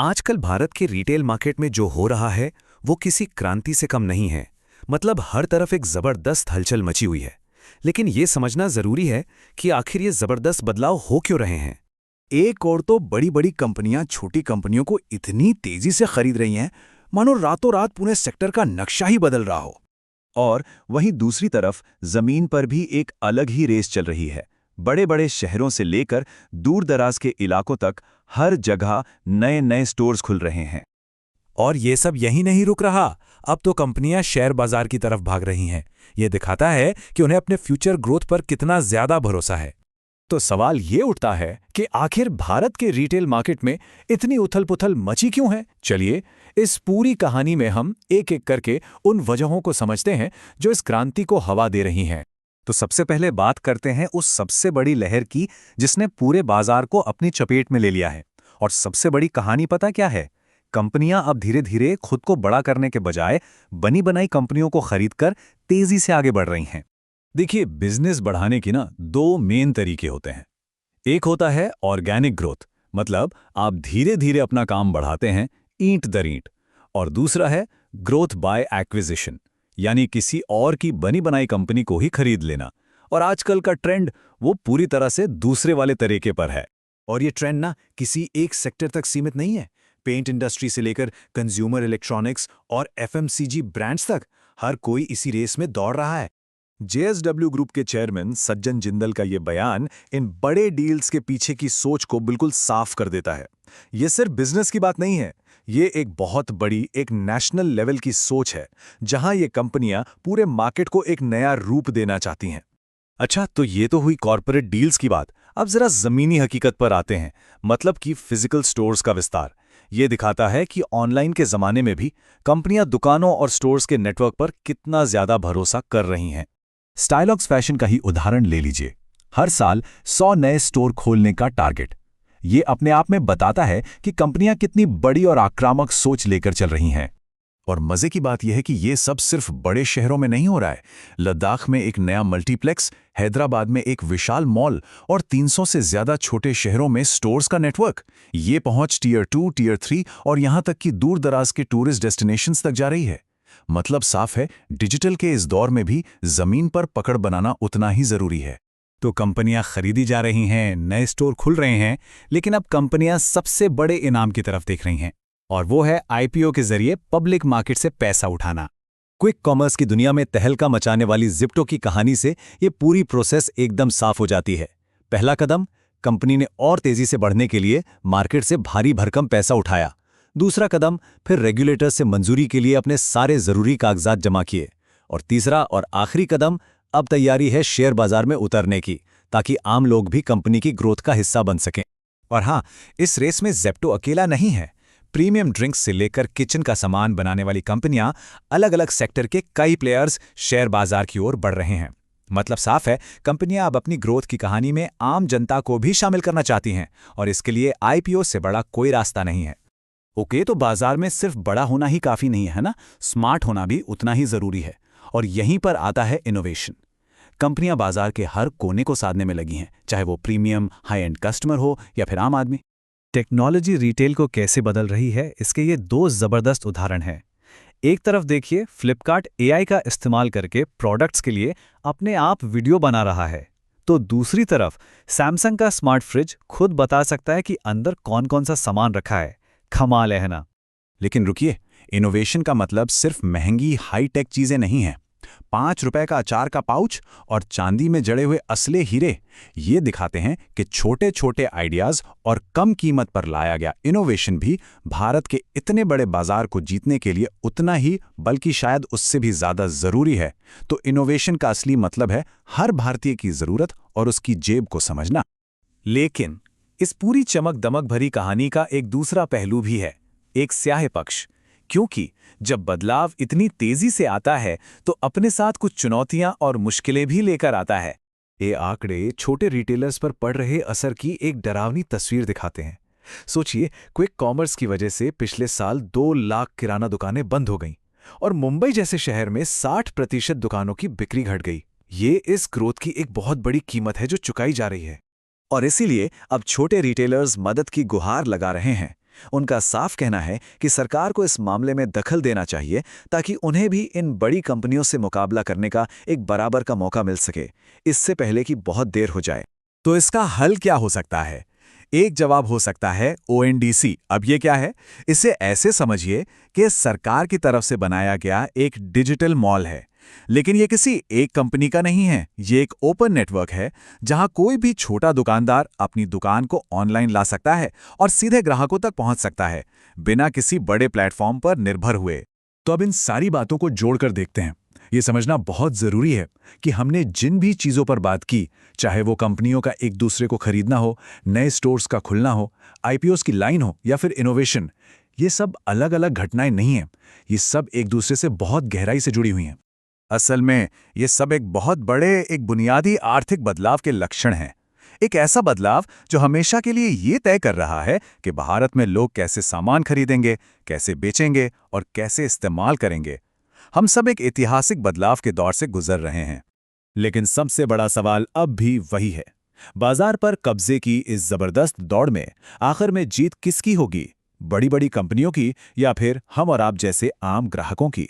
आजकल भारत के retail market में जो हो रहा है वो किसी क्रांति से कम नहीं है। मतलब हर तरफ एक जबरदस्त हलचल मची हुई है। लेकिन ये समझना जरूरी है कि आखिर ये जबरदस्त बदलाव हो क्यों रहे हैं। एक और तो बड़ी बड़ी कंपनियां छोटी कंपनियों को इतनी तेजी से खरीद रही हैं मानो रातों रात पूरे सेक्टर का नक्शा ही बदल रहा हो। और वहीं दूसरी तरफ जमीन पर भी एक अलग ही रेस चल रही है। बड़े बड़े शहरों से लेकर दूर दराज के इलाकों तक हर जगह नए नए स्टोर्स खुल रहे हैं। और ये सब यही नहीं रुक रहा, अब तो कंपनियां शेयर बाजार की तरफ भाग रही हैं। ये दिखाता है कि उन्हें अपने फ्यूचर ग्रोथ पर कितना ज्यादा भरोसा है। तो सवाल ये उठता है कि आखिर भारत के रिटेल मार्केट में इतनी उथल-पुथल मची क्यों है? चलिए, इस पूरी कहानी में हम एक-एक करके उन वजहों को समझते हैं जो इस क्रांति को हवा दे रही हैं। तो सबसे पहले बात करते हैं उस सबसे बड़ी लहर की जिसने पूरे बाजार को अपनी चपेट में ले लिया है। और सबसे बड़ी कहानी पता क्या है? कंपनियां अब धीरे-धीरे खुद को बड़ा करने के बजाय बनी-बनाई कंपनियों को खरीदकर तेजी से आगे बढ़ रही हैं। देखिए, बिजनेस बढ़ाने की दो मेन तरीके होते हैं। एक होता है ऑर्गेनिक ग्रोथ, मतलब आप धीरे धीरे अपना काम बढ़ाते हैं ईंट दर ईंट। और दूसरा है ग्रोथ बाय एक्विजिशन, यानी किसी और की बनी बनाई कंपनी को ही खरीद लेना। और आजकल का ट्रेंड वो पूरी तरह से दूसरे वाले तरीके पर है। और ये ट्रेंड किसी एक सेक्टर तक सीमित नहीं है। पेंट इंडस्ट्री से लेकर कंज्यूमर इलेक्ट्रॉनिक्स और एफएमसीजी ब्रांड्स तक हर कोई इसी रेस में दौड़ रहा है। जेएसडब्ल्यू ग्रुप के चेयरमैन सज्जन जिंदल का ये बयान इन बड़े डील्स के पीछे की सोच को बिल्कुल साफ कर देता है। ये सिर्फ बिजनेस की बात नहीं है, ये एक बहुत बड़ी, एक नेशनल लेवल की सोच है, जहां ये कंपनियां पूरे मार्केट को एक नया रूप देना चाहती हैं। अच्छा, तो ये तो हुई कॉर्पोरेट डील्स की बात। अब जरा जमीनी हकीकत पर आते हैं, मतलब कि फिजिकल स्टोर्स का विस्तार। ये दिखाता है कि ऑनलाइन के जमाने में भी कंपनियां दुकानों और स्टोर्स के नेटवर्क पर कितना ज्यादा भरोसा कर रही हैं। स्टाइलॉक्स फैशन का ही उदाहरण ले लीजिए। हर साल 100 नए स्टोर खोलने का टारगेट। ये अपने आप में बताता है कि कंपनियां कितनी बड़ी और आक्रामक सोच लेकर चल रही हैं। और मजे की बात यह है कि ये सब सिर्फ बड़े शहरों में नहीं हो रहा है। लद्दाख में एक नया मल्टीप्लेक्स, हैदराबाद में एक विशाल मॉल और 300 से ज्यादा छोटे शहरों में स्टोर्स का नेटवर्क। ये पहुंच टियर 2, टियर 3 और यहां तक कि दूर दराज के टूरिस्ट डेस्टिनेशंस तक जा रही है। मतलब साफ है, डिजिटल के इस दौर में भी जमीन पर पकड़ बनाना उतना ही जरूरी है। तो कंपनियां खरीदी जा रही हैं, नए स्टोर खुल रहे हैं, लेकिन अब कंपनियां सबसे बड़े इनाम की तरफ देख रही हैं, और वो है आईपीओ के जरिए पब्लिक मार्केट से पैसा उठाना। क्विक कॉमर्स की दुनिया में तहलका मचाने वाली जिप्टो की कहानी से ये पूरी प्रोसेस एकदम साफ हो जाती है। पहला कदम, कंपनी ने और तेजी से बढ़ने के लिए मार्केट से भारी भरकम पैसा उठाया। दूसरा कदम, फिर रेगुलेटर से मंजूरी के लिए अपने सारे जरूरी कागजात जमा किए। और तीसरा और आखिरी कदम, अब तैयारी है शेयर बाजार में उतरने की, ताकि आम लोग भी कंपनी की ग्रोथ का हिस्सा बन सकें। और हाँ, इस रेस में जेप्टो अकेला नहीं है। प्रीमियम ड्रिंक्स से लेकर किचन का सामान बनाने वाली कंपनियां, अलग अलग सेक्टर के कई प्लेयर्स शेयर बाजार की ओर बढ़ रहे हैं। मतलब साफ है, कंपनियां अब अपनी ग्रोथ की कहानी में आम जनता को भी शामिल करना चाहती हैं, और इसके लिए आईपीओ से बड़ा कोई रास्ता नहीं है। ओके, तो बाजार में सिर्फ बड़ा होना ही काफी नहीं है ना, स्मार्ट होना भी उतना ही जरूरी है। और यहीं पर आता है इनोवेशन। कंपनियां बाजार के हर कोने को साधने में लगी हैं, चाहे वो प्रीमियम हाई एंड कस्टमर हो या फिर आम आदमी। टेक्नोलॉजी रिटेल को कैसे बदल रही है, इसके ये दो जबरदस्त उदाहरण हैं। एक तरफ देखिए, फ्लिपकार्ट एआई का इस्तेमाल करके प्रोडक्ट्स के लिए अपने आप वीडियो बना रहा है, तो दूसरी तरफ सैमसंग का स्मार्ट फ्रिज खुद बता सकता है कि अंदर कौन कौन सा सामान रखा है। कमाल है ना? लेकिन रुकिए, इनोवेशन का मतलब सिर्फ महंगी हाई-टेक चीजें नहीं हैं। 5 रुपए का अचार का पाउच और चांदी में जड़े हुए असली हीरे, ये दिखाते हैं कि छोटे छोटे आइडियाज और कम कीमत पर लाया गया इनोवेशन भी भारत के इतने बड़े बाजार को जीतने के लिए उतना ही, बल्कि शायद उससे भी ज्यादा जरूरी है। तो इनोवेशन का असली मतलब है हर भारतीय की जरूरत और उसकी जेब को समझना। लेकिन इस पूरी चमक दमक भरी कहानी का एक दूसरा पहलू भी है, एक स्याह पक्ष। क्योंकि जब बदलाव इतनी तेजी से आता है तो अपने साथ कुछ चुनौतियां और मुश्किलें भी लेकर आता है। ये आंकड़े छोटे रिटेलर्स पर पड़ रहे असर की एक डरावनी तस्वीर दिखाते हैं। सोचिए, क्विक कॉमर्स की वजह से पिछले साल 2 लाख किराना दुकानें बंद हो गईं और मुंबई जैसे शहर में 60% दुकानों की बिक्री घट गई। ये इस ग्रोथ की एक बहुत बड़ी कीमत है जो चुकाई जा रही है। और इसीलिए अब छोटे रिटेलर्स मदद की गुहार लगा रहे हैं। उनका साफ कहना है कि सरकार को इस मामले में दखल देना चाहिए ताकि उन्हें भी इन बड़ी कंपनियों से मुकाबला करने का एक बराबर का मौका मिल सके, इससे पहले कि बहुत देर हो जाए। तो इसका हल क्या हो सकता है? एक जवाब हो सकता है ONDC। अब ये क्या है? इसे ऐसे समझिए कि सरकार की तरफ से बनाया गया एक डिजिटल मॉल है, लेकिन ये किसी एक कंपनी का नहीं है। ये एक ओपन नेटवर्क है जहां कोई भी छोटा दुकानदार अपनी दुकान को ऑनलाइन ला सकता है और सीधे ग्राहकों तक पहुंच सकता है, बिना किसी बड़े प्लेटफॉर्म पर निर्भर हुए। तो अब इन सारी बातों को जोड़कर देखते हैं। ये समझना बहुत जरूरी है कि हमने जिन भी चीजों पर बात की, चाहे वो कंपनियों का एक दूसरे को खरीदना हो, नए स्टोर्स का खुलना हो, IPOs की लाइन हो या फिर इनोवेशन, ये सब अलग अलग घटनाएं नहीं हैं। ये सब एक दूसरे से बहुत गहराई से जुड़ी हुई हैं। असल में ये सब एक बहुत बड़े, एक बुनियादी आर्थिक बदलाव के लक्षण हैं। एक ऐसा बदलाव जो हमेशा के लिए ये तय कर रहा है कि भारत में लोग कैसे सामान खरीदेंगे, कैसे बेचेंगे और कैसे इस्तेमाल करेंगे। हम सब एक ऐतिहासिक बदलाव के दौर से गुजर रहे हैं। लेकिन सबसे बड़ा सवाल अब भी वही है, बाजार पर कब्जे की इस जबरदस्त दौड़ में आखिर में जीत किसकी होगी? बड़ी बड़ी कंपनियों की या फिर हम और आप जैसे आम ग्राहकों की?